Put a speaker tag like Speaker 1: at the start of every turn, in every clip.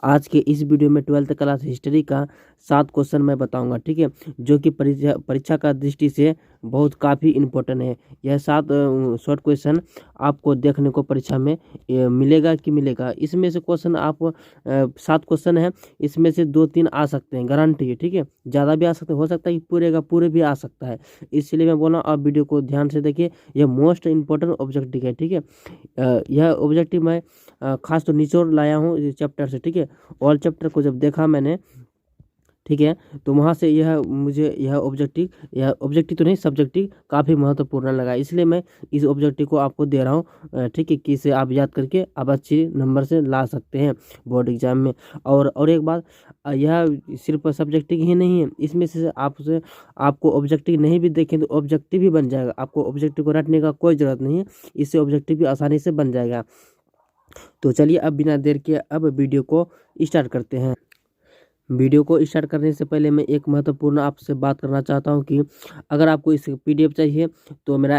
Speaker 1: आज के इस वीडियो में 12th क्लास हिस्ट्री का 7 क्वेश्चन मैं बताऊंगा, ठीक है, जो कि परीक्षा का दृष्टि से बहुत काफ़ी इम्पोर्टेंट है। यह 7 शॉर्ट क्वेश्चन आपको देखने को परीक्षा में मिलेगा कि मिलेगा। इसमें से क्वेश्चन आप 7 क्वेश्चन है, इसमें से 2-3 आ सकते हैं, गारंटी है, ठीक है। ज़्यादा भी आ सकते, हो सकता है कि पूरे का पूरे भी आ सकता है। इसलिए मैं बोला आप वीडियो को ध्यान से देखिए, यह मोस्ट इम्पोर्टेंट ऑब्जेक्टिव है, ठीक है। यह ऑब्जेक्टिव मैं खास तो निचोड़ लाया हूँ इस चैप्टर से, ठीक है। ऑल चैप्टर को जब देखा मैंने, ठीक है, तो वहाँ से यह ऑब्जेक्टिव तो नहीं, सब्जेक्टिव काफ़ी महत्वपूर्ण लगा, इसलिए मैं इस ऑब्जेक्टिव को आपको दे रहा हूँ, ठीक है, कि इसे आप याद करके आप अच्छी नंबर से ला सकते हैं बोर्ड एग्जाम में। और एक बात, यह सिर्फ सब्जेक्टिव ही नहीं है, इसमें से आपको ऑब्जेक्टिव नहीं भी देखें तो ऑब्जेक्टिव भी बन जाएगा। आपको ऑब्जेक्टिव को रटने का कोई ज़रूरत नहीं है, इससे ऑब्जेक्टिव भी आसानी से बन जाएगा। तो चलिए अब बिना देर के अब वीडियो को स्टार्ट करते हैं। वीडियो को स्टार्ट करने से पहले मैं एक महत्वपूर्ण आपसे बात करना चाहता हूं कि अगर आपको इस पीडीएफ चाहिए तो मेरा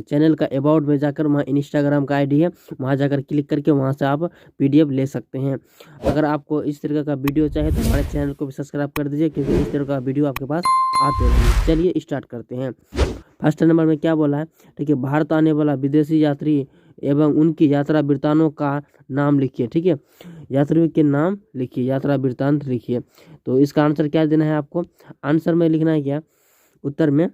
Speaker 1: चैनल का अबाउट में जाकर वहाँ इंस्टाग्राम का आईडी है, वहाँ जाकर क्लिक करके वहाँ से आप पीडीएफ ले सकते हैं। अगर आपको इस तरह का वीडियो चाहिए तो हमारे चैनल को भी सब्सक्राइब कर दीजिए, क्योंकि इस तरह का वीडियो आपके पास आते रहेंगे। चलिए स्टार्ट करते हैं। फर्स्ट नंबर में क्या बोला है, ठीक है, भारत आने वाला विदेशी यात्री एवं उनकी यात्रा वृत्तांतों का नाम लिखिए, ठीक है। यात्रियों के नाम लिखिए, यात्रा वृत्तांत लिखिए। तो इसका आंसर क्या देना है आपको? आंसर में लिखना है क्या, उत्तर में,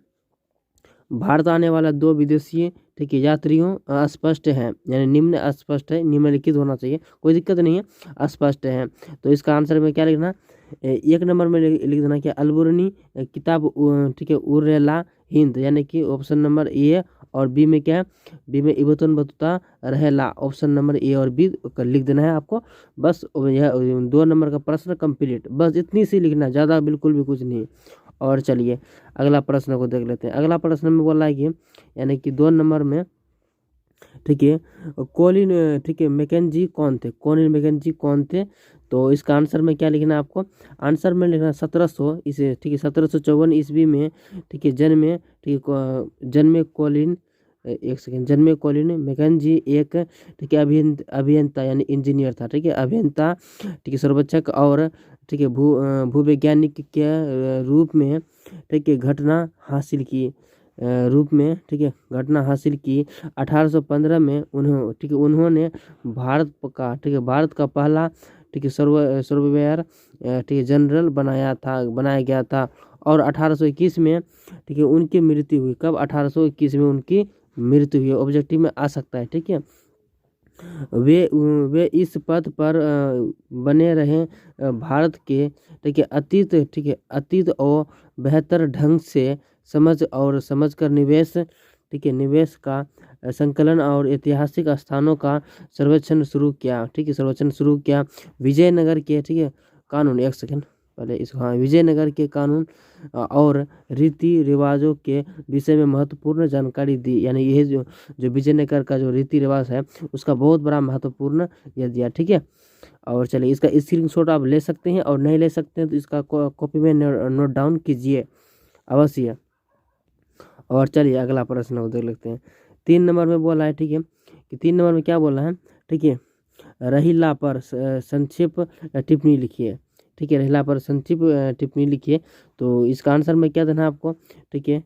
Speaker 1: भारत आने वाला 2 विदेशी, ठीक है, यात्रियों अस्पष्ट है, यानी निम्न अस्पष्ट है, निम्नलिखित होना चाहिए, कोई दिक्कत नहीं है, अस्पष्ट है। तो इसका आंसर में क्या लिखना, 1 नंबर में लिख देना क्या, अलबुर्नी किताब, ठीक है, उर्रेला हिंद, यानी कि ऑप्शन नंबर ए। और बी में क्या है, बी में इबतुन बतूता रहेला, ऑप्शन नंबर ए और बी लिख देना है आपको। बस यह 2 नंबर का प्रश्न कंप्लीट, बस इतनी सी लिखना, ज़्यादा बिल्कुल भी कुछ नहीं। और चलिए अगला प्रश्न को देख लेते हैं। अगला प्रश्न में बोला है कि यानी कि 2 नंबर में, ठीक है, कोलिन, ठीक है, मैकेंजी कौन थे, कोलिन मैकेंजी कौन थे? तो इसका आंसर में क्या लिखना है आपको? आंसर में लिखना 1700 इसे, ठीक है, 1754 ईस्वी में, ठीक है, जन्मे, ठीक है, जन्मे कोलिन, एक सेकेंड, जन्मे कोलिन मैकेंजी एक, ठीक है, अभियंता यानी इंजीनियर था, ठीक है, अभियंता, ठीक है, सर्वेक्षक और, ठीक है, भूवैज्ञानिक के रूप में, ठीक है, घटना हासिल की, रूप में, ठीक है, घटना हासिल की। 1815 में ठीक है, उन्होंने भारत का, ठीक है, भारत का पहला, ठीक है, सर्वेयर, ठीक है, जनरल बनाया गया था। और 1821 में, ठीक है, उनकी मृत्यु हुई। कब? 1821 में उनकी मृत्यु हुई। ऑब्जेक्टिव में आ सकता है, ठीक है। वे इस पद पर बने रहे भारत के, ठीक है, अतीत और बेहतर ढंग से समझ कर निवेश, ठीक है, निवेश का संकलन और ऐतिहासिक स्थानों का सर्वेक्षण शुरू किया, ठीक है, सर्वेक्षण शुरू किया। विजयनगर के, ठीक है, कानून, एक सेकंड पहले इसको, हाँ, विजयनगर के कानून और रीति रिवाजों के विषय में महत्वपूर्ण जानकारी दी, यानी यह जो विजयनगर का जो रीति रिवाज है उसका बहुत बड़ा महत्वपूर्ण यह दिया, ठीक है। और चलिए इसका स्क्रीनशॉट आप ले सकते हैं, और नहीं ले सकते हैं तो इसका कॉपी में नोट डाउन कीजिए अवश्य। और चलिए अगला प्रश्न को देख लेते हैं। 3 नंबर में बोला है, ठीक है, कि 3 नंबर में क्या बोला है, ठीक है, रहीला पर संक्षिप्त टिप्पणी लिखिए, ठीक है, रहीला पर संक्षिप्त टिप्पणी लिखिए। तो इसका आंसर में क्या देना है आपको, ठीक है,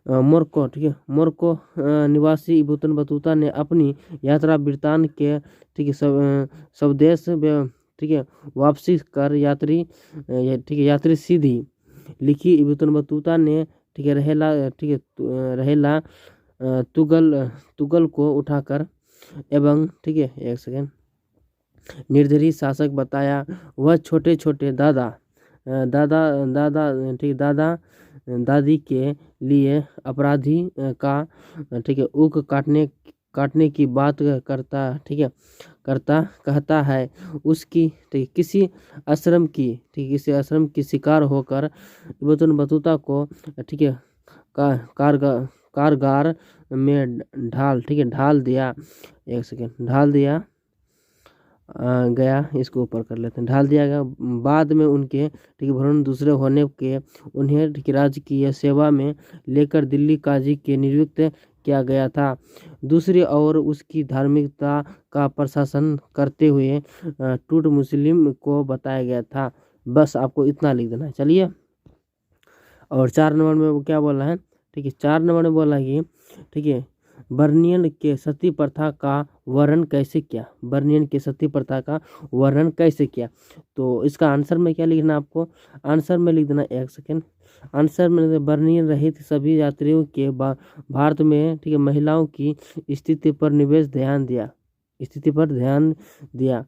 Speaker 1: मोरक्को, ठीक है, मोरक्को निवासी इबुतन बतूता ने अपनी यात्रा वृत्तांत के, ठीक है, स्वदेश, ठीक है, वापसी कर ठीक है, यात्री सीधी लिखी। इबुतन बतूता ने, ठीक है, ठीक है, रहेला तुगल को उठाकर एवं, ठीक है, एक सेकेंड, निर्दयी शासक बताया। वह छोटे छोटे दादा, ठीक, दादी के लिए अपराधी का, ठीक है, ऊक काटने की बात करता, ठीक है, कहता है उसकी, ठीक, किसी आश्रम की शिकार होकर इब्न बतूता को, ठीक है, कारगार में ढाल दिया, एक सेकेंड, ढाल दिया गया, इसको ऊपर कर लेते हैं, ढाल दिया गया। बाद में उनके, ठीक है, भ्रूण दूसरे होने के उन्हें, ठीक है, राजकीय सेवा में लेकर दिल्ली काजी के नियुक्त किया गया था। दूसरी ओर उसकी धार्मिकता का प्रशासन करते हुए टूट मुस्लिम को बताया गया था। बस आपको इतना लिख देना है। चलिए, और 4 नंबर में वो क्या बोला है, ठीक है, 4 नंबर में बोला कि ठीक है, बर्नियन के सती प्रथा का वर्णन कैसे किया, बर्नियन के सती प्रथा का वर्णन कैसे किया। तो इसका आंसर में क्या लिखना आपको, आंसर में लिख देना, एक सेकेंड, आंसर में बर्नियन रहित सभी यात्रियों के भारत में, ठीक है, महिलाओं की स्थिति पर निवेश ध्यान दिया, स्थिति पर ध्यान दिया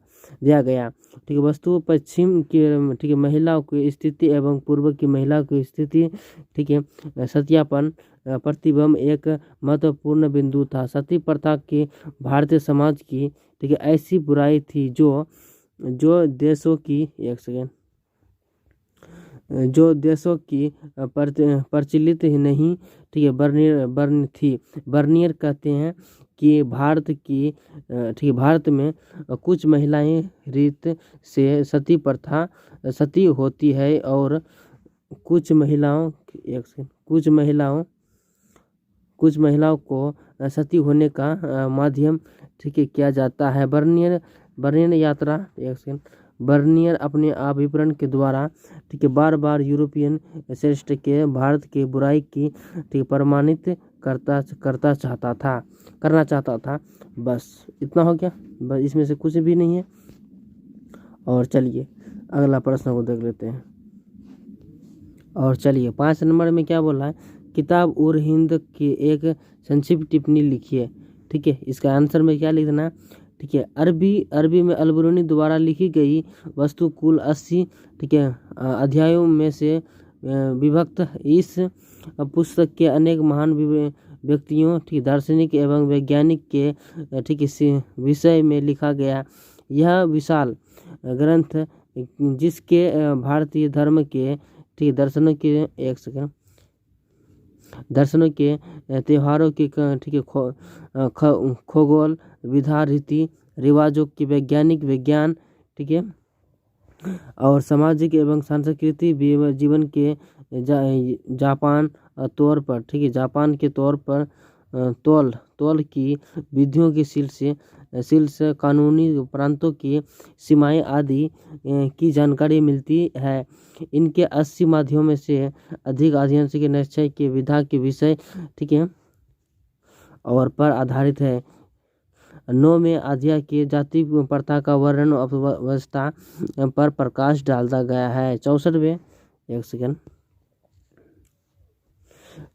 Speaker 1: गया। ठीक है, वस्तु पश्चिम की, ठीक है, महिलाओं की स्थिति एवं पूर्व की महिलाओं की स्थिति, ठीक है, सत्यापन प्रतिबिंब एक महत्वपूर्ण बिंदु था। सती प्रथा की भारतीय समाज की, ठीक है, ऐसी बुराई थी जो देशों की, एक सेकेंड, जो देशों की प्रचलित ही नहीं, ठीक है, बर्नियर थी। बर्नियर कहते हैं कि भारत की, ठीक है, भारत में कुछ महिलाएं रीत से सती होती है और कुछ महिलाओं, एक सेकेंड, कुछ महिलाओं को सती होने का माध्यम, ठीक है, किया जाता है। बर्नियर यात्रा, एक सेकेंड, बर्नियर अपने अभिप्राय के द्वारा, ठीक है, बार बार यूरोपियन श्रेष्ठ के भारत की बुराई की, ठीक है, प्रमाणित करना चाहता था। बस इतना हो गया, बस इसमें से कुछ भी नहीं है। और चलिए अगला प्रश्न को देख लेते हैं। और चलिए 5 नंबर में क्या बोला है, किताब उर हिंद की एक संक्षिप्त टिप्पणी लिखिए। ठीक है, इसका आंसर में क्या लिख देना, ठीक है, अरबी में अल-बिरूनी द्वारा लिखी गई वस्तु कुल 80, ठीक है, अध्यायों में से विभक्त। इस पुस्तक के अनेक महान व्यक्तियों, ठीक, दार्शनिक एवं वैज्ञानिक के, ठीक, इस विषय में लिखा गया। यह विशाल ग्रंथ जिसके भारतीय धर्म के, ठीक, दर्शनों के, एक सेकंड, दर्शनों के, त्योहारों के, ठीक है, खगोल विधा, रीति रिवाजों की वैज्ञानिक विज्ञान, ठीक है, और सामाजिक एवं सांस्कृतिक जीवन के जापान तौर पर, ठीक है, जापान के तौर पर तौल की विधियों के शीर्ष कानूनी प्रांतों की सीमाएं आदि की जानकारी मिलती है। इनके 80 माध्यमों में से अधिक अध्ययन के निश्चय के विधा के विषय, ठीक है, और पर आधारित है। 9 में अध्याय की जाति प्रथा का वर्णन अवस्था पर प्रकाश डालता गया है। 64वें, एक सेकंड,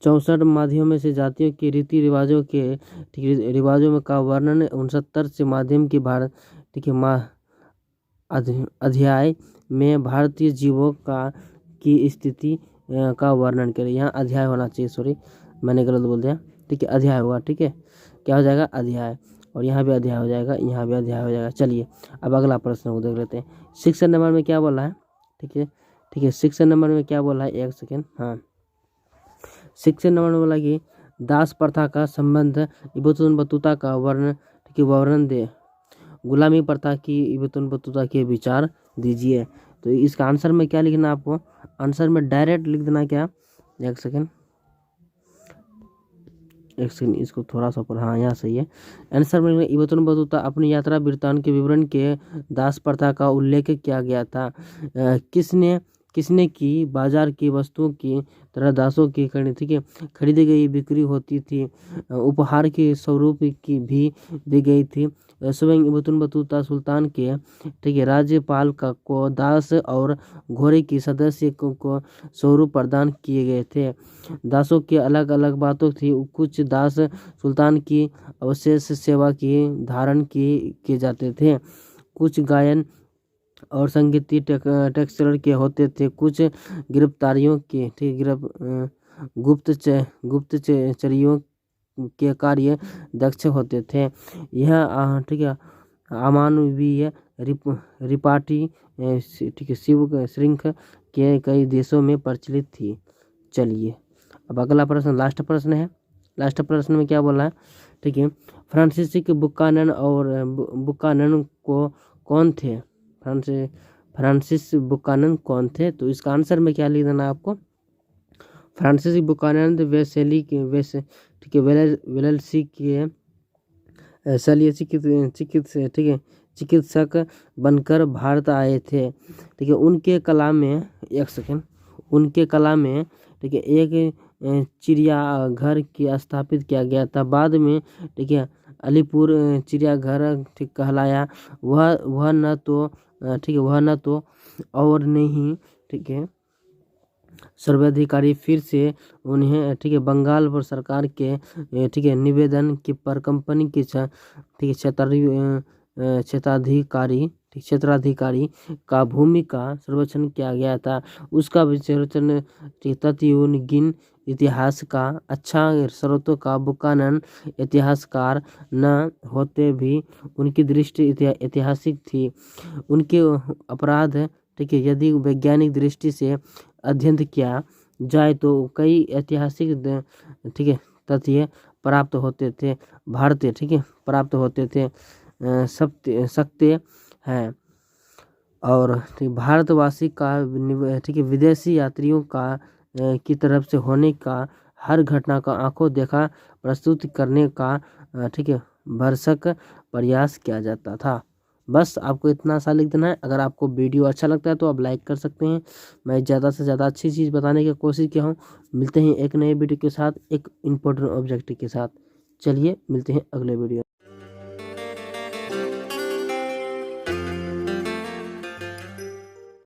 Speaker 1: 64 माध्यमों में से जातियों के रीति रिवाजों के, ठीक, रिवाजों में का वर्णन। 69 से माध्यम की भारत, ठीक है, अध्याय में भारतीय जीवों की स्थिति का वर्णन करें। यहाँ अध्याय होना चाहिए, सॉरी मैंने गलत बोल दिया, ठीक है, अध्याय होगा, ठीक है, क्या हो जाएगा, अध्याय, और यहाँ भी अध्याय हो जाएगा, यहाँ भी अध्याय हो जाएगा। चलिए अब अगला प्रश्न को देख लेते हैं। 6 नंबर में क्या बोला है, ठीक है, 6 नंबर में क्या बोला है, एक सेकेंड, हाँ, 6 नंबर में बोला कि दास प्रथा का संबंध इब्न बतूता का वर्णन दे। गुलामी प्रथा की इब्न बतूता के विचार दीजिए। तो इसका आंसर में क्या लिखना आपको, आंसर में डायरेक्ट लिख देना, क्या, एक सेकेंड, इसको थोड़ा सा ऊपर, हाँ यहाँ सही है। आंसर में इब्न बतूता अपनी यात्रा वृत्तांत के विवरण के दास प्रथा का उल्लेख किया गया था। किसने की बाजार की वस्तुओं की तरह दासों की खरीदी गई बिक्री होती थी, उपहार के स्वरूप की भी दी गई थी। स्वयं इब्न बतूता सुल्तान के, ठीक है, राज्यपाल को दास और घोड़े की सदस्य को स्वरूप प्रदान किए गए थे। दासों की अलग अलग बातों थी। कुछ दास सुल्तान की अवशेष सेवा की धारण किए जाते थे, कुछ गायन और संगीतीय टेक्सचर के होते थे, कुछ गिरफ्तारियों के, ठीक, गुप्तचरियों के कार्य दक्ष होते थे। यह, ठीक है, अमानवीय रिपाटी, ठीक है, शिव श्रृंख के कई देशों में प्रचलित थी। चलिए अब अगला प्रश्न, लास्ट प्रश्न है। लास्ट प्रश्न में क्या बोला है, ठीक है, फ्रांसीसी बुकानन और बुकानन को कौन थे, फ्रांसिस बुकानन कौन थे। तो इसका आंसर में क्या लिख देना आपको, फ्रांसीसी बुकानन ठीक है, वेलेस्ली के शल्य चिकित्सक बनकर भारत आए थे। ठीक है, उनके कला में एक सेकेंड उनके कला में ठीक है एक चिड़ियाघर की स्थापित किया गया था। बाद में ठीक है अलीपुर चिड़ियाघर ठीक कहलाया। वह न तो ठीक है वह न तो और नहीं ठीक है सर्वाधिकारी फिर से उन्हें ठीक है बंगाल पर सरकार के ठीक है निवेदन की पर कंपनी की ठीक है क्षेत्राधिकारी का भूमि का सर्वेक्षण किया गया था। उसका सर्वेक्षण तत्वगिन इतिहास का अच्छा स्रोतों का बुकानन इतिहासकार न होते भी उनकी दृष्टि ऐतिहासिक थी। उनके अपराध ठीक है यदि वैज्ञानिक दृष्टि से अध्ययन किया जाए तो कई ऐतिहासिक ठीक है तथ्य प्राप्त होते थे भारतीय ठीक है प्राप्त होते थे सकते हैं। और भारतवासी का ठीक है विदेशी यात्रियों का की तरफ से होने का हर घटना का आंखों देखा प्रस्तुत करने का ठीक है भरसक प्रयास किया जाता था। बस आपको इतना सा लिख देना है। अगर आपको वीडियो अच्छा लगता है तो आप लाइक कर सकते हैं। मैं ज़्यादा से ज़्यादा अच्छी चीज़ बताने की कोशिश किया हूँ। मिलते हैं एक नए वीडियो के साथ, एक इम्पोर्टेंट ऑब्जेक्ट के साथ। चलिए मिलते हैं अगले वीडियो।